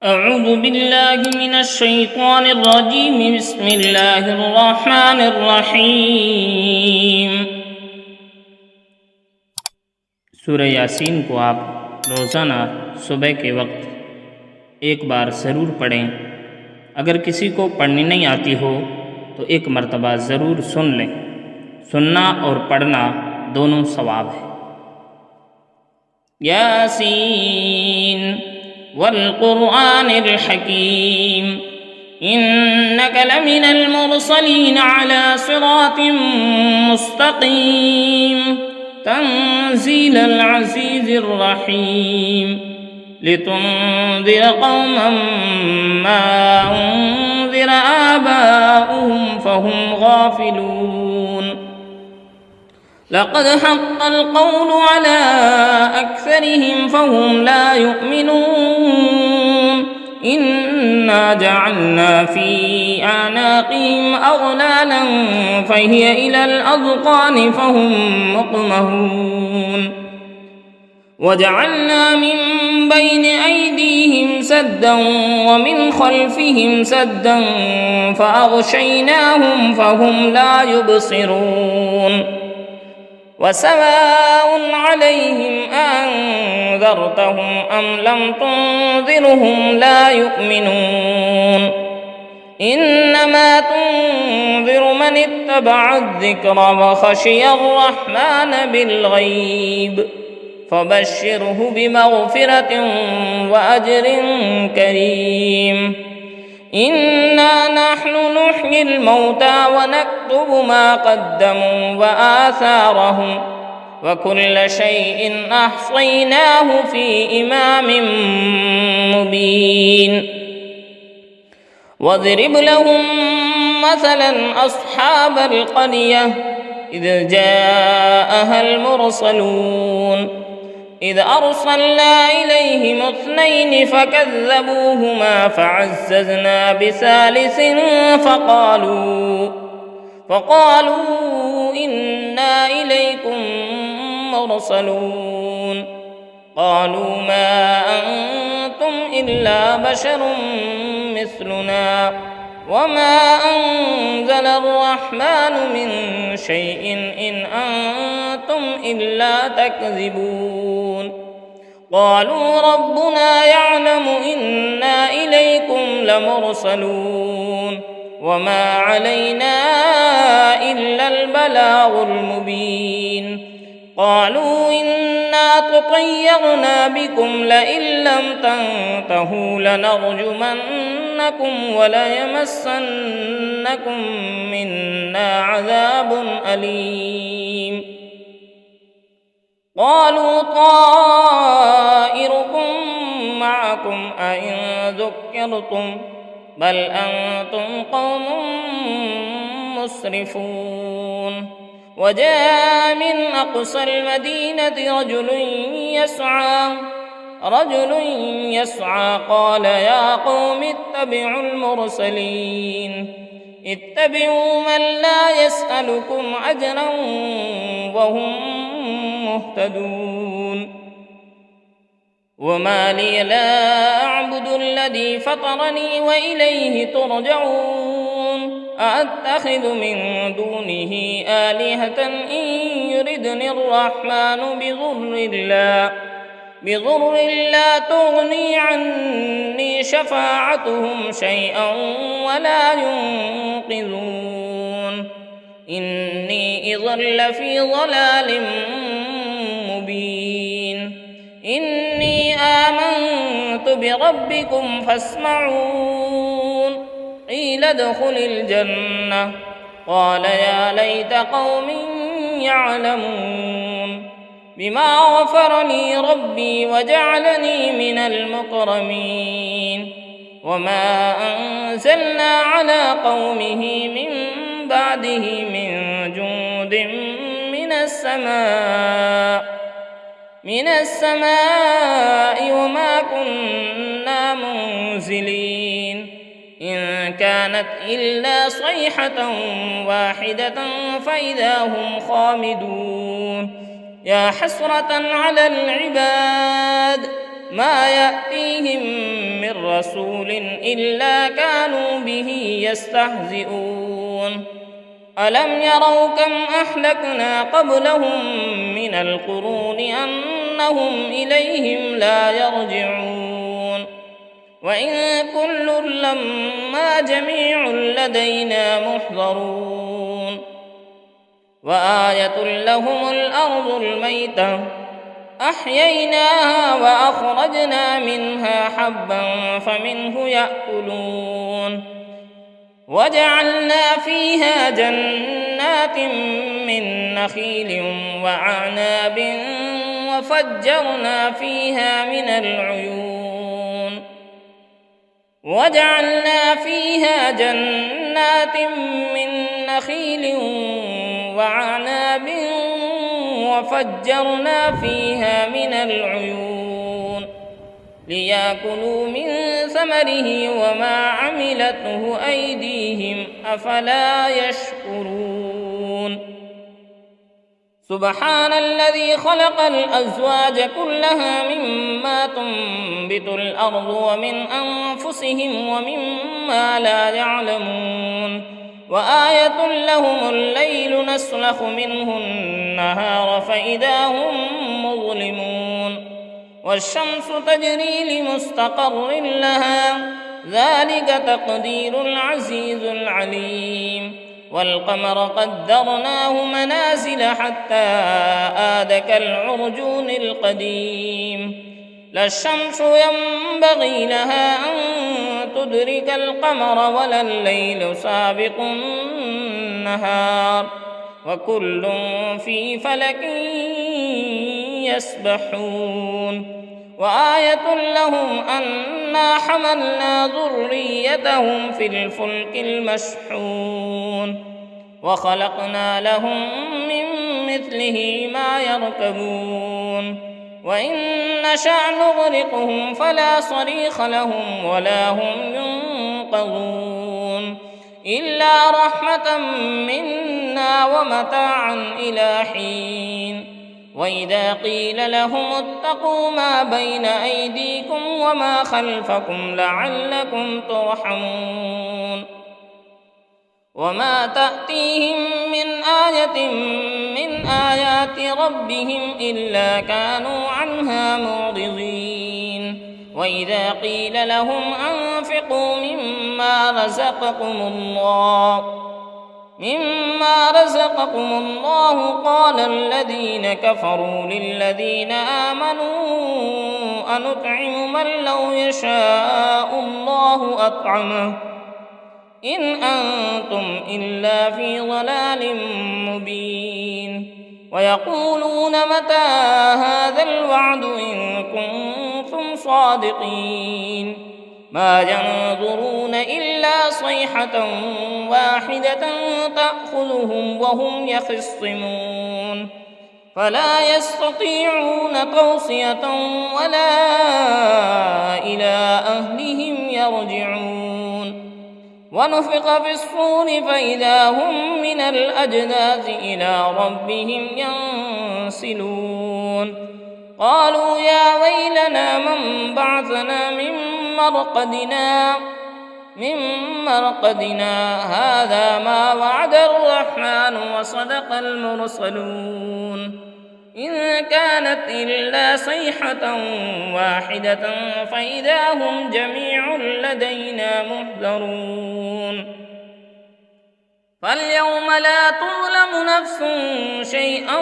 أعوذ بالله من الشيطان الرجيم بسم الله الرحمن الرحیم۔ सूरह यासीन को आप रोज़ाना सुबह के वक्त एक बार ज़रूर पढ़ें। अगर किसी को पढ़नी नहीं आती हो तो एक मर्तबा ज़रूर सुन लें। सुनना और पढ़ना दोनों सवाब है। यासीन वल्कुरआनिल हकीम इन्नक लमिनल मुरसलीन अला सिरातिम मुस्तकीम तंज़ीलल अज़ीज़िर रहीम लितुन्ज़िर कौमन मा उन्ज़िर आबाउहुम फहुम गाफिलून। लक़द हक़्क़ल क़ौलु अला अक्सरिहिम फहुम ला युमिनून। इन्ना जअलना फ़ी अनाक़िहिम अग़लालन फ़हिय इलल अज़क़ानि फ़हुम मुक़महून। वजअलना मिन बैन अयदीहिम सद्दन वमिन ख़ल्फ़िहिम सद्दन फ़अग़शयनाहुम फ़हुम ला युबसिरून। वसवाउन अलैहिम अअन्ज़रतहुम अम लम तुन्ज़िरहुम ला युमिनून। इन्नमा तुन्ज़िरु मन इत्तबअ ज़िक्र वख़शियर रहमान बिलग़ैब फ़बश्शिरहु बिमग़फ़िरतिन वअज्रिन करीम। इन्ना नहनु नुह्यिल मौता वनक्तुबु मा क़द्दमू वआसारहुम वकुल्ल शैइन अहसैनाहु फ़ी इमामिन मुबीन। वज़रिब लहुम मसलन अस्हाबल क़रियह इज़ जाअहल मुरसलून इज़ अरसलना इलैहिम इस्नैन फ़कज़्ज़बूहुमा फ़अज़्ज़ज़ना बिसालिसिन फ़क़ालू इन्ना इलैकुम मुरसलून। क़ालू मा अन्तुम इल्ला बशरुम मिस्लुना वमा अनज़लर रहमानु मिन शैइन इन अंतुम इल्ला तकज़िबून। क़ालू रब्बुना यअलमु इन्ना इलैकुम लमुरसलून वमा अलैना इल्लल बलागुल मुबीन। क़ालू इन्ना ततय्यरना बिकुम लइन लम तंतहू लनरजुमन्नकुम वलयमस्सन्नकुम मिन्ना अज़ाबुन अलीम। क़ालू ताइरुकुम मअकुम अइन ज़ुक्किरतुम बल अंतुम क़ौमुम मुस्रिफून। वजाअ मिन अक़सल मदीनति रजुल यस्आ क़ाल या क़ौमि इत्तबिउल मुरसलीन इत्तबिउ मन ला यसअलुकुम अजरन वहुम मुहतदून। वमा लिय ला अअबुदुल्लज़ी फ़तरनी व इलैहि तुरजऊन। अअत्तख़िज़ु मिन दूनिहि आलिहतन इन युरिदनि अर्रहमानु बिज़ुर्रिन ला तुग़नी अन्नी शफ़ाअतुहुम शैअन वला युन्क़िज़ून। इन्नी इज़न लफ़ी ज़लालिम मुबीन। इन्नी आमन्तु बिरब्बिकुम फ़ास्मऊन। क़ील उद्ख़ुलिल जन्नह क़ाल या लैत क़ौमी यअलमून बिमा ग़फ़रली रब्बी वजअलनी मिनल मुकरमीन। वमा अंज़लना अला क़ौमिहि मिन बअदिहि मिन जुन्दिन मिनस समाइ वमा कुन्ना मुन्ज़िलीन। इन कानत इल्ला सयहतन वाहिदतन फ़इज़ा हुम ख़ामिदून। या हस्रतन अलल इबाद ما يأتيهم من رسول إلا كانوا به يستهزئون ألم يروا كم أهلكنا قبلهم من القرون أنهم إليهم لا يرجعون وإن كل لما جميع لدينا محضرون وآية لهم الأرض الميتة أحييناها وأخرجنا منها حبا فمنه يأكلون وجعلنا فيها جنات من نخيل وأعناب وفجرنا فيها من العيون وجعلنا فيها جنات من نخيل وأعناب وفجرنا فيها من العيون ليأكلوا من ثمره وما عملته أيديهم أفلا يشكرون سبحان الذي خلق الأزواج كلها مما تنبت الأرض ومن أنفسهم ومما لا يعلمون وآية لهم الليل نسلخ منه النهار فإذا هم مظلمون والشمس تجري لمستقر لها ذلك تقدير العزيز العليم والقمر قدرناه منازل حتى عاد كالعرجون القديم لا الشمس ينبغي لها أن تدرك القمر ولا الليل سابق النهار وكل في فلك يسبحون وآية لهم أنا حملنا ذريتهم في الفلك المشحون وخلقنا لهم من مثله ما يركبون وإن نشأ نغرقهم فلا صريخ لهم ولا هم ينقذون إلا رحمة منا ومتاعا إلى حين وإذا قيل لهم اتقوا ما بين أيديكم وما خلفكم لعلكم ترحمون وما تأتيهم من آية من آيات ربهم إلا كانوا عنها معرضين وإذا قيل لهم أنفقوا مما رزقكم الله قال الذين كفروا للذين آمنوا أنطعم من لو يشاء الله أطعمه إن أنتم إلا في ضلال مبين ويقولون متى هذا الوعد إن كنتم صادقين ما ينظرون إلا صيحة واحدة تأخذهم وهم يخصمون فلا يستطيعون توصية ولا إلى أهلهم يرجعون ونفخ في الصور فإذا هم من الأجداث إلى ربهم ينسلون قالوا يا ويلنا من بعثنا من مرقدنا هذا ما وعد الرحمن وصدق المرسلون إن كانت إلا صيحة واحدة فإذا هم جميع لدينا محضرون فاليوم لا تظلم نفس شيئا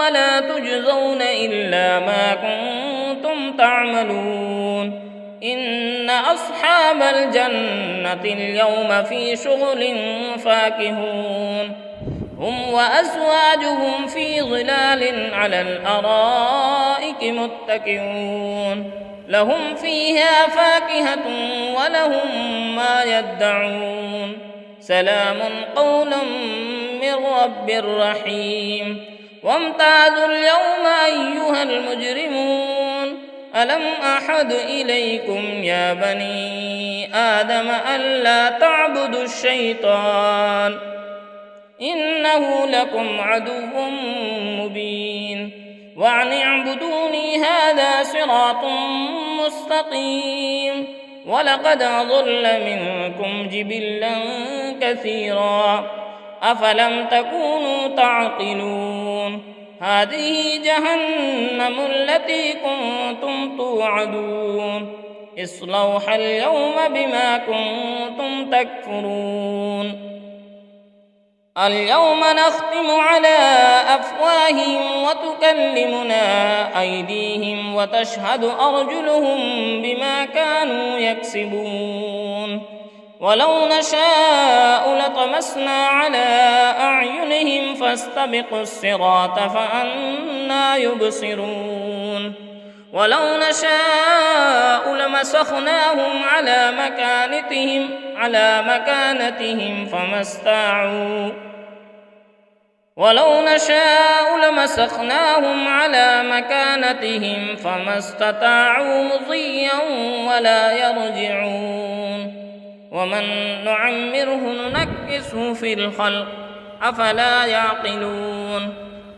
ولا تجزون إلا ما كنتم تعملون إن أصحاب الجنة اليوم في شغل فاكهون هم وأزواجهم في ظلال على الأرائك متكئون لهم فيها فاكهة ولهم ما يدعون سلام قولا من رب رحيم وامتازوا اليوم أيها المجرمون ألم أحد إليكم يا بني آدم ألا تعبدوا الشيطان إنه لكم عدو مبين وأن اعبدوني هذا صراط مستقيم ولقد أضل منكم جبلا كثيرا أفلم تكونوا تعقلون هذه جهنم التي كنتم توعدون اصلوها اليوم بما كنتم تكفرون اليوم نختم على أفواههم وتكلمنا أيديهم وتشهد أرجلهم بما كانوا يكسبون ولو نشاء لطمسنا على أعينهم فاستبقوا الصراط فأنى يبصرون ولو نشاء لمسخناهم على مكانتهم فما استطاعوا مضيا ولا يرجعون ومن نعمره ننكسه في الخلق أفلا يعقلون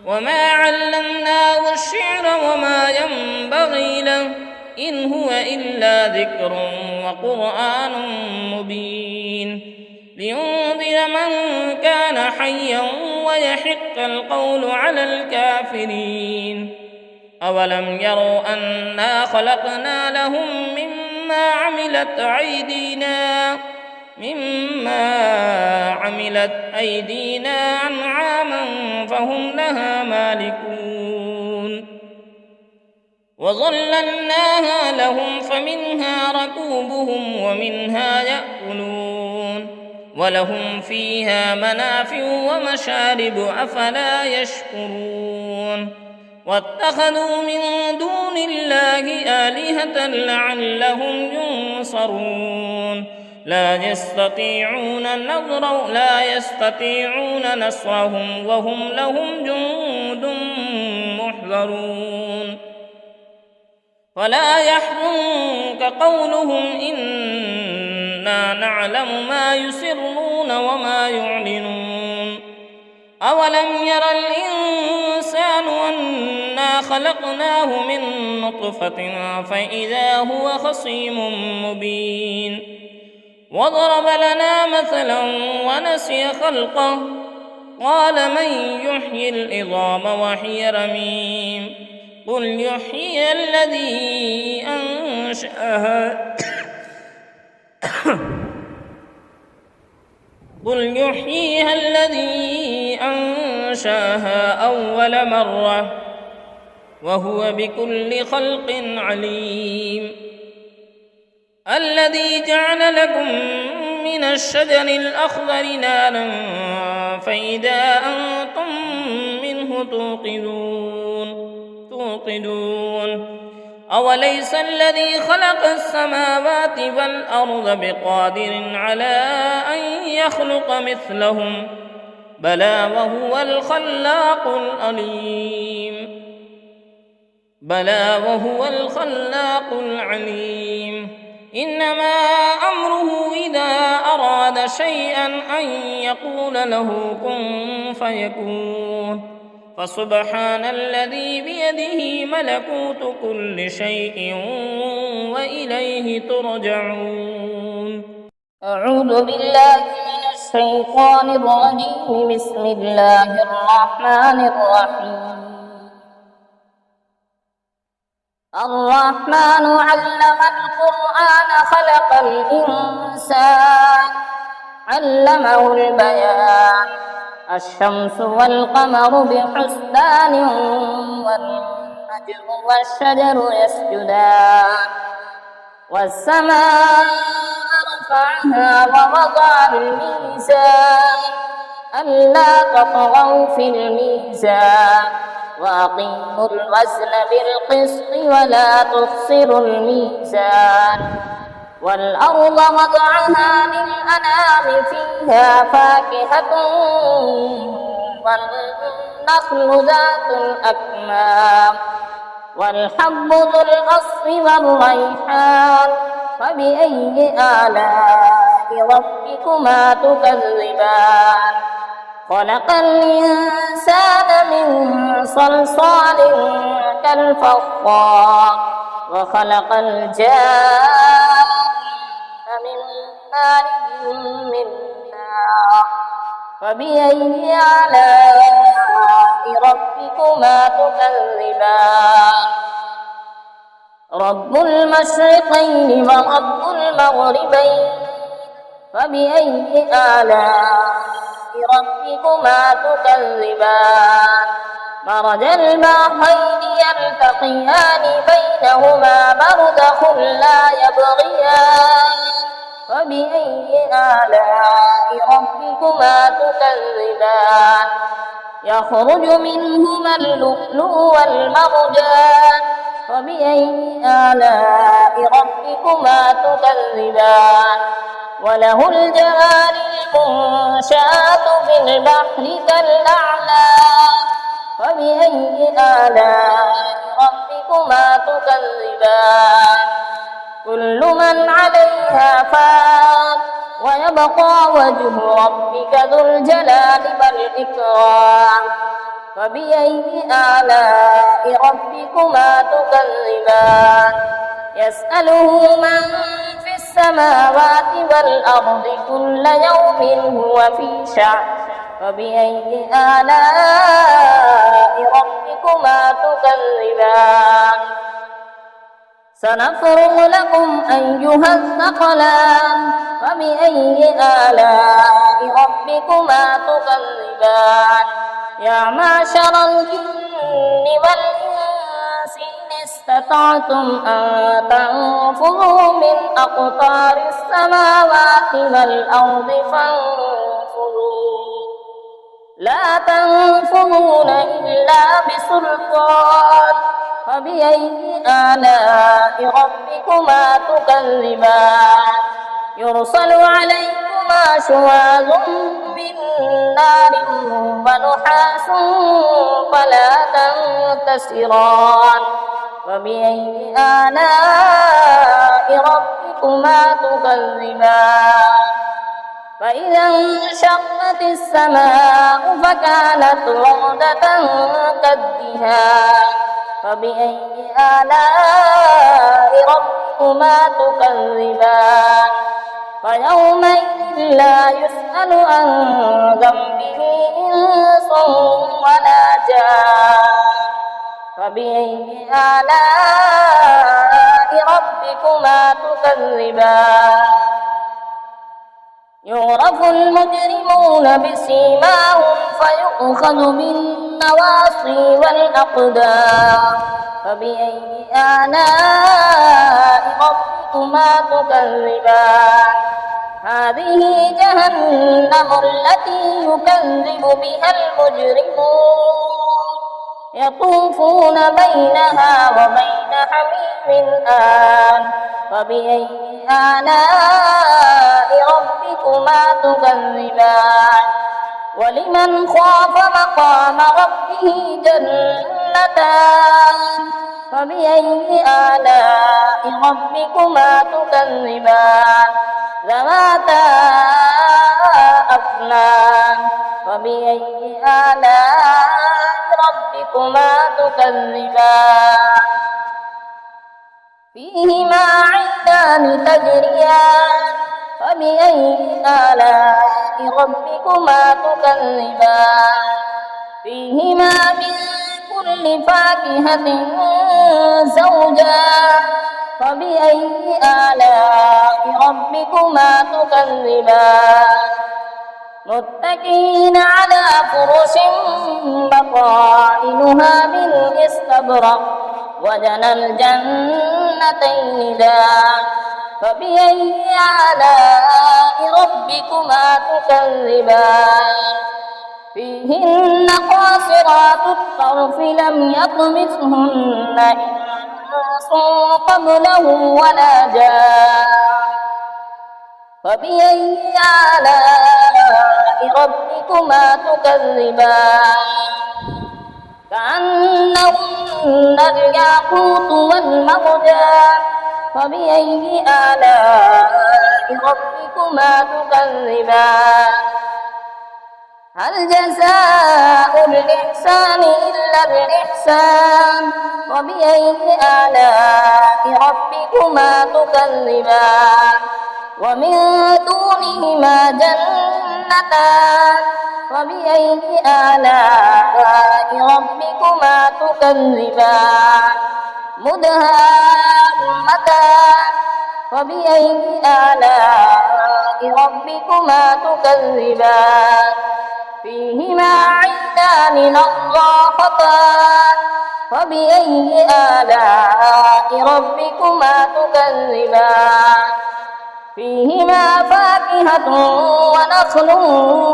وما علمناه الشعر وما ينبغي له إن هو إلا ذكر وقرآن مبين لينذر من كان حيا ويحق القول على الكافرين أولم يروا أنا خلقنا لهم مما عملت أيدينا أنعاما فهم لها مالكون وظللناها لهم فمنها ركوبهم ومنها يأكلون ولهم فيها منافع ومشارب أفلا يشكرون واتخذوا من دون الله آلهة لعلهم ينصرون لا يستطيعون نصرهم وهم لهم جند محضرون فلا يحزنك قولهم إنا نعلم ما يسرون وما يعلنون أولم ير الإنسان أنا خلقناه من نطفة فإذا هو خصيم مبين وضرب لنا مثلا ونسي خلقه قال من يحيي العظام وهي رميم قل يحييها الذي أنشاها أول مرة وهو بكل خلق عليم الذي جعل لكم من الشجر الأخضر نارا فإذا أنتم منه توقدون أوليس الذي خلق السماوات والأرض بقادر على أن يخلق مثلهم بلى وهو الخلاق العليم إنما أمره إذا أراد شيئا أن يقول له كن فيكون فسبحان الذي بيده ملكوت كل شيء وإليه ترجعون أعوذ بالله من الشيطان الرجيم بسم الله الرحمن الرحيم الرحمن علم القرآن خلق الإنسان علمه البيان الشمس والقمر بحسبان والنجم والشجر يسجدان والسماء رفعها ووضع الميزان ألا تطغوا في الميزان وأقيموا الوزن بالقسط ولا تخسروا الميزان والأرض وضعها للأنام فيها فاكهة والنخل ذات الأكمام والحب ذو العصف والريحان فبأي آلاء ربكما تكذبان خلق الإنسان من صلصال كالفخار وخلق الجان من مارج من نار فبأي آلاء ربكما تكذبان رب المشرقين ورب المغربين فبأي آلاء ربكما تكذبان مرج البحرين يلتقيان بينهما برزخ لا يبغيان فبأي آلاء ربكما تكذبان يخرج منهما اللؤلؤ والمرجان فبأي آلاء ربكما تكذبان وله الجوار المنشآت في البحر كالأعلام فبأي آلاء ربكما تكذبان كل من عليها فان ويبقى وجه ربك ذو الجلال والإكرام فبأي آلاء ربكما تكذبان يسأله من في السماوات والأرض كل يوم هو في شأن فبأي آلاء ربكما تكذبان سنفرغ لكم أيها الثقلان فبأي آلاء ربكما تكذبان يا معشر الجن والإنس إن استطعتم أن تنفذوا من أقطار السماوات والأرض فانفذوا لا تنفذون إلا بسلطان فبأي آلاء ربكما تكذبان يرسل عليكما شواظ من نار ونحاس فلا تنتصران فبأي آلاء ربكما تكذبان فإذا انشقت السماء فكانت وردة كالدهان فبأي آلاء ربكما تكذبان فيومئذ لا يسأل عن ذنبه إنس ولا جان فبأي آلاء ربكما تكذبان يعرف المجرمون بسيماهم فيؤخذ بالنواصي والأقدام فبأي آلاء ربكما تكذبان هذه جهنم التي يكذب بها المجرمون يطوفون بينها وبين حميم آن فبأي آلاء ربكما تكذبان ولمن خاف مقام ربه جنتان فبأي آلاء ربكما تكذبان ذواتا أفنان فبأي آلاء ربكما تكذبان فيهما عينان تجريان فبأي آلاء ربكما تكذبان فيهما من كل فاكهة زوجان فبأي آلاء ربكما تكذبان متكئين على فرش بطائنها من استبرق وجنى الجنتين دان فبأي آلاء ربكما تكذبان فيهن قاصرات الطرف لم يطمثهن إنس قبلهم ولا جان فبأي آلاء ربكما تكذبان كأنهن الياقوت والمرجان فبأي آلاء ربكما تكذبان هل جزاء الإحسان إلا الإحسان فبأي آلاء ربكما تكذبان ومن دونهما جنتان فبأي آلاء ربكما تكذبان مدهامتان فبأي آلاء ربكما تكذبان فيهما عينان نضاختان فبأي آلاء ربكما تكذبان فيهما فاكهة ونخل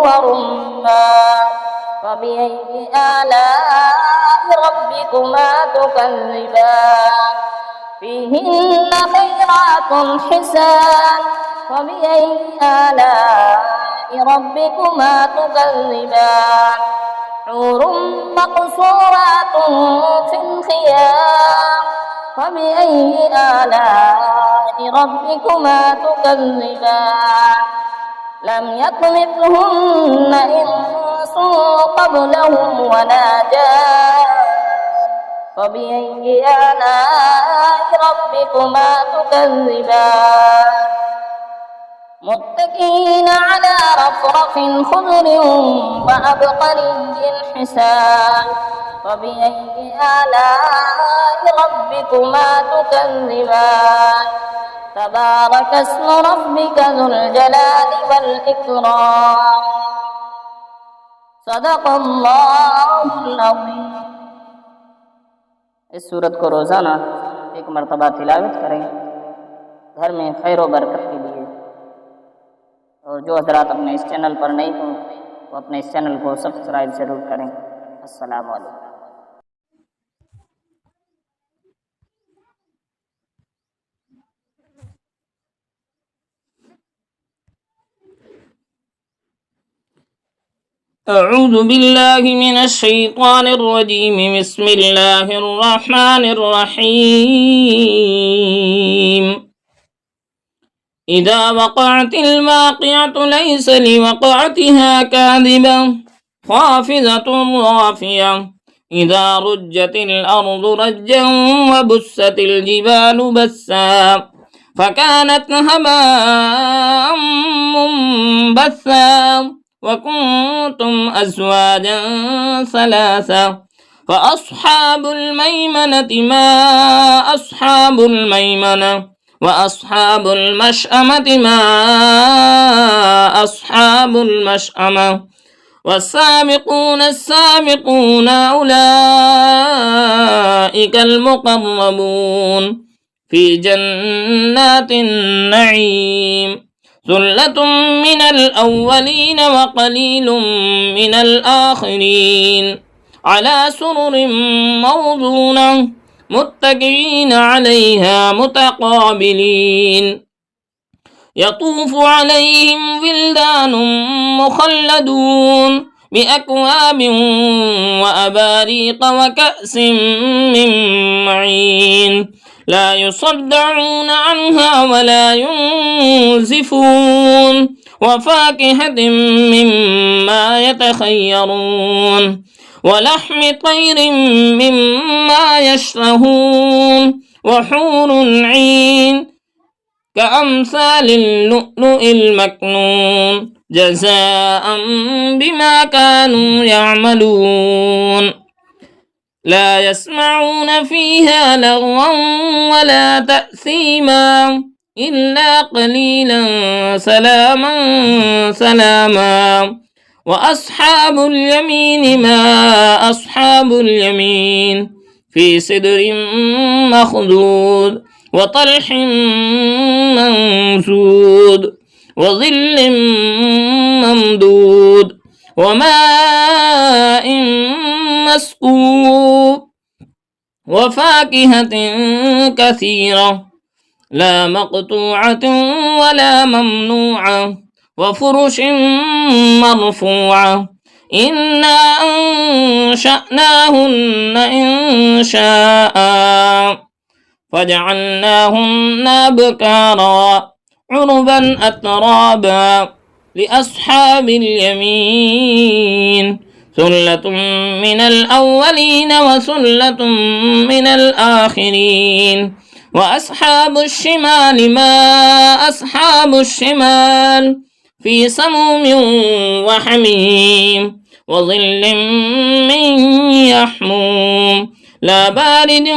ورمان فبأي آلاء ربكما تكذبان فيهن خيرات حسان فبأي آلاء ربكما تكذبان حور مقصورات في الخيام فبأي آلاء ربكما تكذبان لم يطمثهن إنس قبلهم ولا جان فبأي آلاء ربكما تكذبان متكئين على رفرف خضر وعبقري حسان فبأي آلاء ربكما تكذبان تبارك اسم ربك ذو الجلال والإكرام صدق الله العظيم। इस सूरत को रोज़ाना एक मरतबा तिलावत करें घर में खैर व बरकत के लिए। और जो हज़रात अपने इस चैनल पर नहीं हो वो अपने इस चैनल को सब्सक्राइब ज़रूर करें। अस्सलामु अलैकुम। أعوذ بالله من الشيطان الرجيم بسم الله الرحمن الرحيم إذا وقعت الواقعة ليس لوقعتها كاذبة خافضة رافية إذا رجت الأرض رجا وبست الجبال بسا فكانت هباء منبثا وكنتم أزواجا ثلاثة فأصحاب الميمنة ما أصحاب الميمنة وأصحاب المشأمة ما أصحاب المشأمة والسابقون السابقون أولئك المقربون في جنات النعيم ثلة من الأولين وقليل من الآخرين على سرر موضونة متكئين عليها متقابلين يطوف عليهم ولدان مخلدون بأكواب وأباريق وكأس من معين لا يصدعون عنها ولا ينزفون وفاكهة مما يتخيرون ولحم طير مما يشتهون وحور عين كأمثال اللؤلؤ المكنون جزاء بما كانوا يعملون لا يسمعون فيها لغوا ولا تأثيما إلا قليلا سلاما سلاما وأصحاب اليمين ما أصحاب اليمين في سدر مخضود وطلح منضود وظل ممدود وماء مسكوب وفاكهة كثيرة لا مقطوعة ولا ممنوعة وفرش مرفوعة إنا أنشأناهن إنشاء فجعلناهن أبكارا عربا أترابا لأصحاب اليمين ثلة من الأولين وثلة من الآخرين. وأصحاب الشمال ما أصحاب الشمال في سموم وحميم وظل من يحموم لا بارد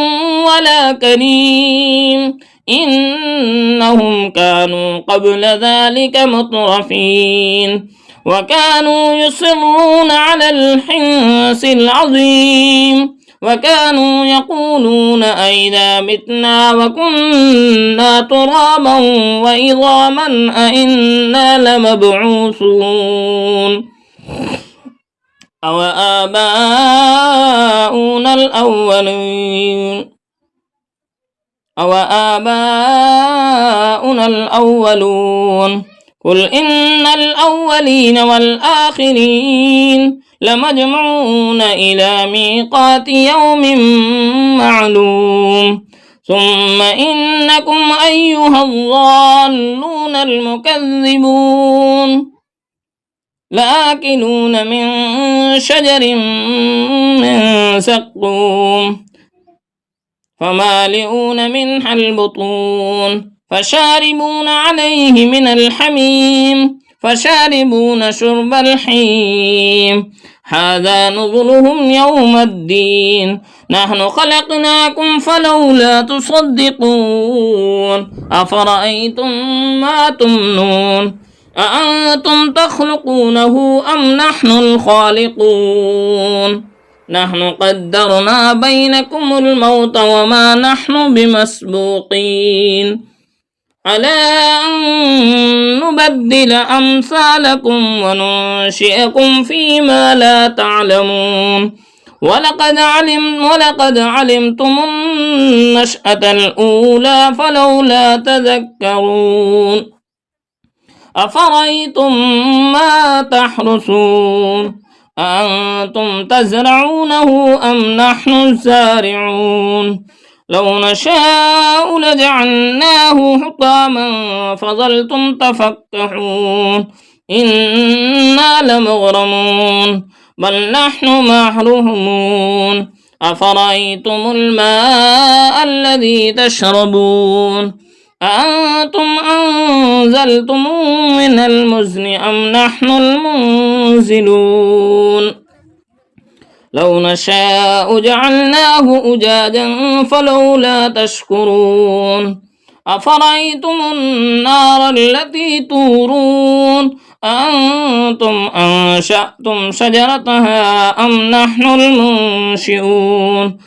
ولا كريم إنهم كانوا قبل ذلك مترفين وكانوا يصرون على الحنث العظيم وكانوا يقولون أئذا متنا وكنا ترابا وعظاما أئنا لمبعوثون أو آباؤنا الأولون قل إن الأولين والآخرين لمجمعون إلى ميقات يوم معلوم ثم إنكم أيها الضالون المكذبون لآكلون من شجر من زقوم فمالئون منها البطون فشاربون عليه من الحميم فشاربون شرب الحميم هذا نزلهم يوم الدين نحن خلقناكم فلولا تصدقون أفرأيتم ما تمنون أأنتم تخلقونه أم نحن الخالقون نحن قدرنا بينكم الموت وما نحن بمسبوقين على أن نبدل أمثالكم وننشئكم فيما لا تعلمون ولقد علمتم النشأة الأولى فلولا تذكرون أفرأيتم ما تحرثون أأنتم تزرعونه أم نحن الزارعون لو نشاء لجعلناه حطاما فظلتم تفكحون إنا لمغرمون بل نحن محرومون أفرأيتم الماء الذي تشربون أأنتم أنزلتم من المزن أم نحن المنزلون لو نشاء جعلناه أجاجا فلولا تشكرون أفرأيتم النار التي تورون أأنتم أنشأتم شجرتها أم نحن المنشئون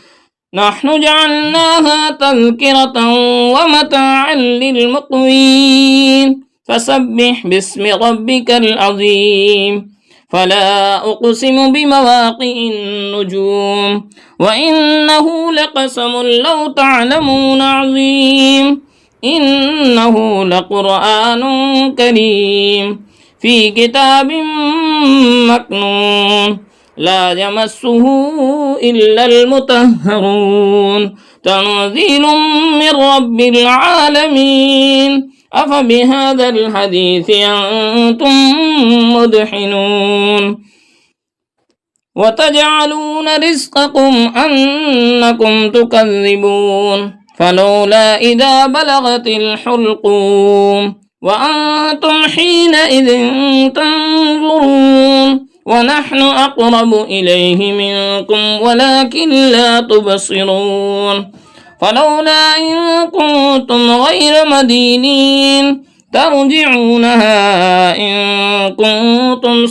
نحن جعلناها تذكرة ومتاعا للمقوين فسبح باسم ربك العظيم فلا أقسم بمواقع النجوم وإنه لقسم لو تعلمون عظيم إنه لقرآن كريم في كتاب مكنون لا يمسه إلا المطهرون تنزيل من رب العالمين أفبهذا الحديث أنتم مدحنون وتجعلون رزقكم أنكم تكذبون فلولا إذا بلغت الحلقوم وأنتم حينئذ تنظرون ونحن أقرب إليه منكم ولكن لا تبصرون فلولا إن كنتم غير مدينين ترجعونها إن كنتم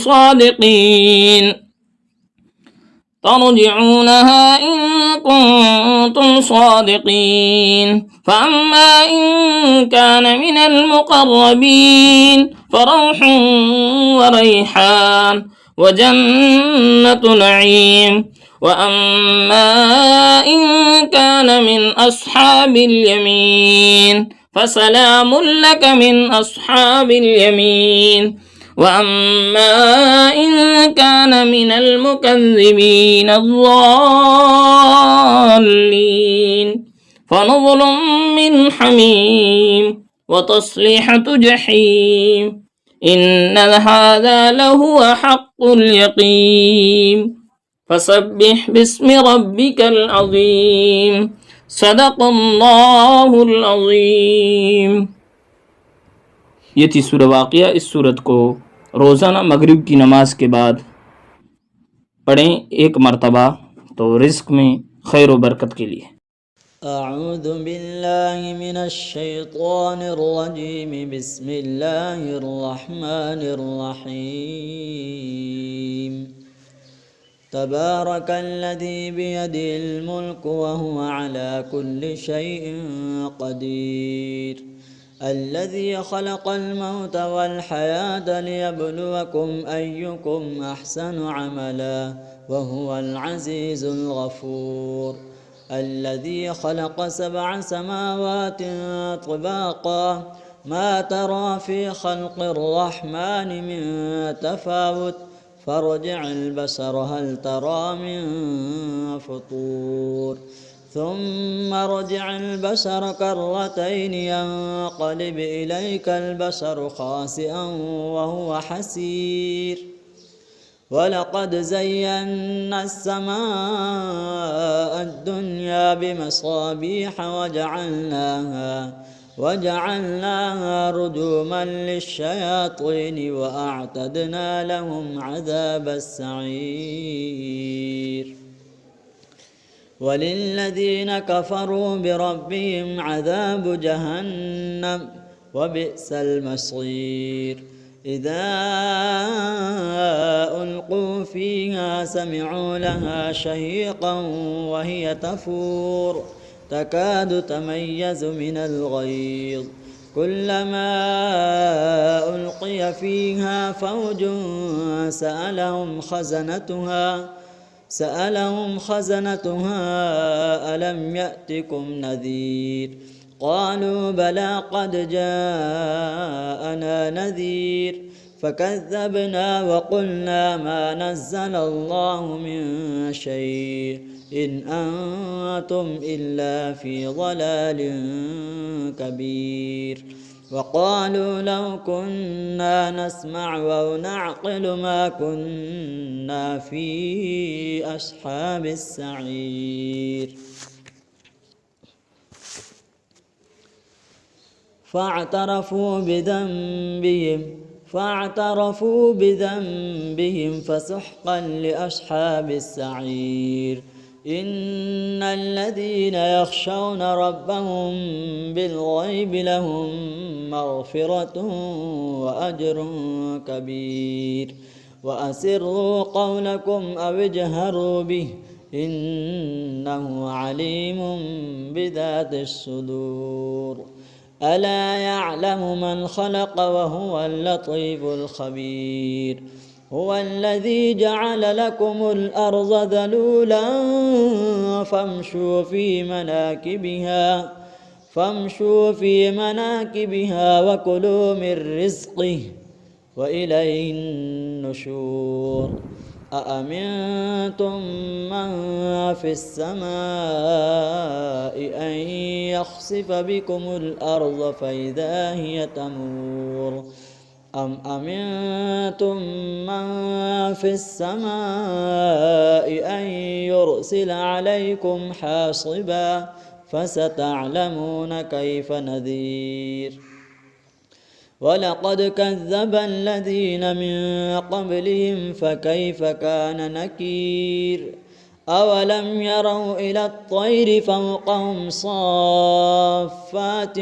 صادقين فأما إن كان من المقربين فروح وريحان وجنة نعيم وأما إن كان من أصحاب اليمين فسلام لك من أصحاب اليمين وأما إن كان من المكذبين الضالين فنظل من حميم وتصليحة جحيم إن هذا لهو حق اليقين فسبح باسم ربك العظيم صدق الله العظीम। ये थी सूरह वाक़िया। इस सूरत को रोज़ाना मगरिब की नमाज के बाद पढ़ें 1 मरतबा, तो रिज़्क़ में खैर व बरकत के लिए। أعوذ بالله من الشيطان الرجيم بسم الله الرحمن الرحيم تبارك الذي بيده الملك وهو على كل شيء قدير الذي خلق الموت والحياة ليبلوكم أيكم أحسن عملا وهو العزيز الغفور الذي خلق 7 سماوات طباقا ما ترى في خلق الرحمن من تفاوت فارجع البصر هل ترى من فطور ثم ارجع البصر كرتين ينقلب إليك البصر خاسئا وهو حسير ولقد زينا السماء الدنيا بمصابيح وجعلناها رجوما للشياطين وأعتدنا لهم عذاب السعير وللذين كفروا بربهم عذاب جهنم وبئس المصير إذا ألقوا فيها سمعوا لها شهيقا وهي تفور تكاد تميز من الغيظ كلما ألقي فيها فوج سألهم خزنتها ألم يأتكم نذير قالوا بلى قد جاءنا نذير فكذبنا وقلنا ما نزل الله من شيء إن أنتم إلا في ضلال كبير وقالوا لو كنا نسمع أو نعقل ما كنا في أصحاب السعير فاعترفوا بذنبهم فسحقا لأصحاب السعير إن الذين يخشون ربهم بالغيب لهم مغفرة وأجر كبير وأسروا قولكم أو اجهروا به إنه عليم بذات الصدور ألا يعلم من خلق وهو اللطيف الخبير هو الذي جعل لكم الأرض ذلولا فامشوا في مناكبها وكلوا من رزقه وإليه النشور أأمنتم من في السماء أن يخسف بكم الأرض فإذا هي تمور أم أمنتم من في السماء أن يرسل عليكم حاصبا فستعلمون كيف نذير ولقد كذب الذين من قبلهم فكيف كان نكير أولم يروا إلى الطير فوقهم صافات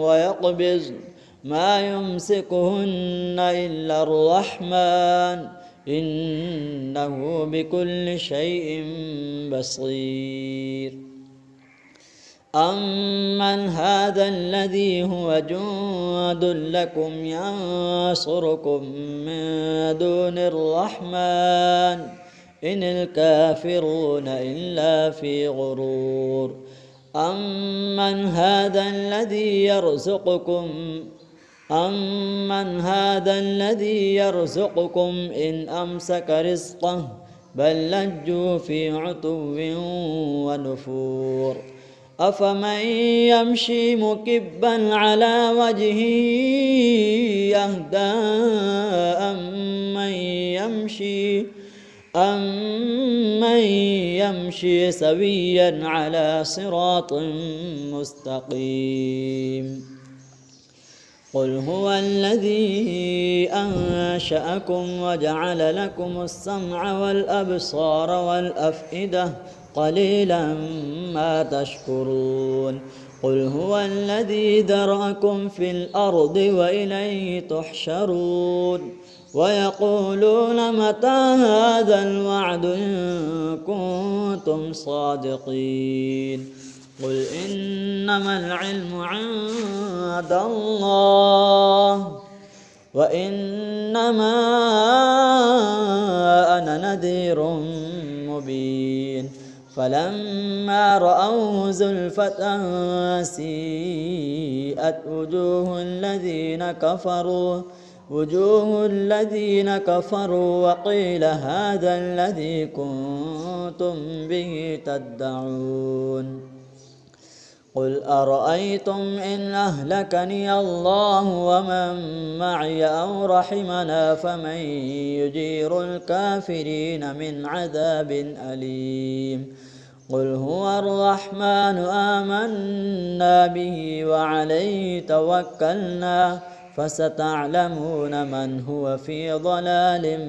ويقبضن ما يمسكهن إلا الرحمن إنه بكل شيء بصير أمن هذا الذي هو جند لكم ينصركم من دون الرحمن إن الكافرون إلا في غرور أمن هذا الذي يرزقكم إن أمسك رزقه بل لجوا في عتو ونفور أفمن يمشي مكبا على وجهه أهدى أمن يمشي سويا على صراط مستقيم قل هو الذي أنشأكم وجعل لكم السمع والأبصار والأفئدة قليلا ما تشكرون قل هو الذي ذرأكم في الأرض وإليه تحشرون ويقولون متى هذا الوعد إن كنتم صادقين قل إنما العلم عند الله وإنما أنا نذير مبين فلما رأوه زلفة سيئت وجوه الذين كفروا وقيل هذا الذي كنتم به تدعون قل أرأيتم إن أهلكني الله ومن معي أو رحمنا فمن يجير الكافرين من عذاب أليم قل هو الرحمن آمنا به وعليه توكلنا فستعلمون من هو في ضلال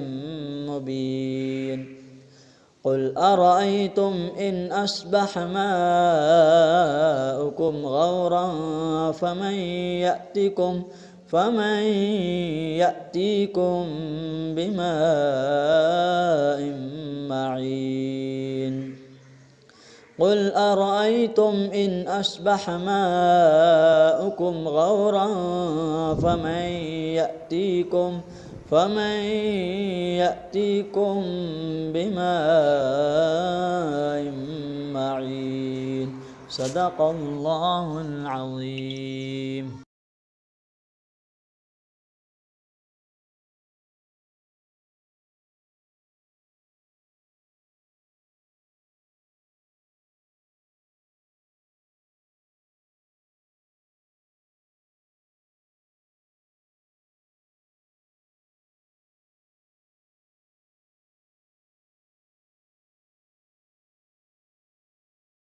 مبين قل أرأيتم إن أصبح ماؤكم غورا فمن يأتيكم بماء معين قل أرأيتم إن أصبح ماؤكم غورا فمن يأتيكم بماء معين صدق الله العظيم.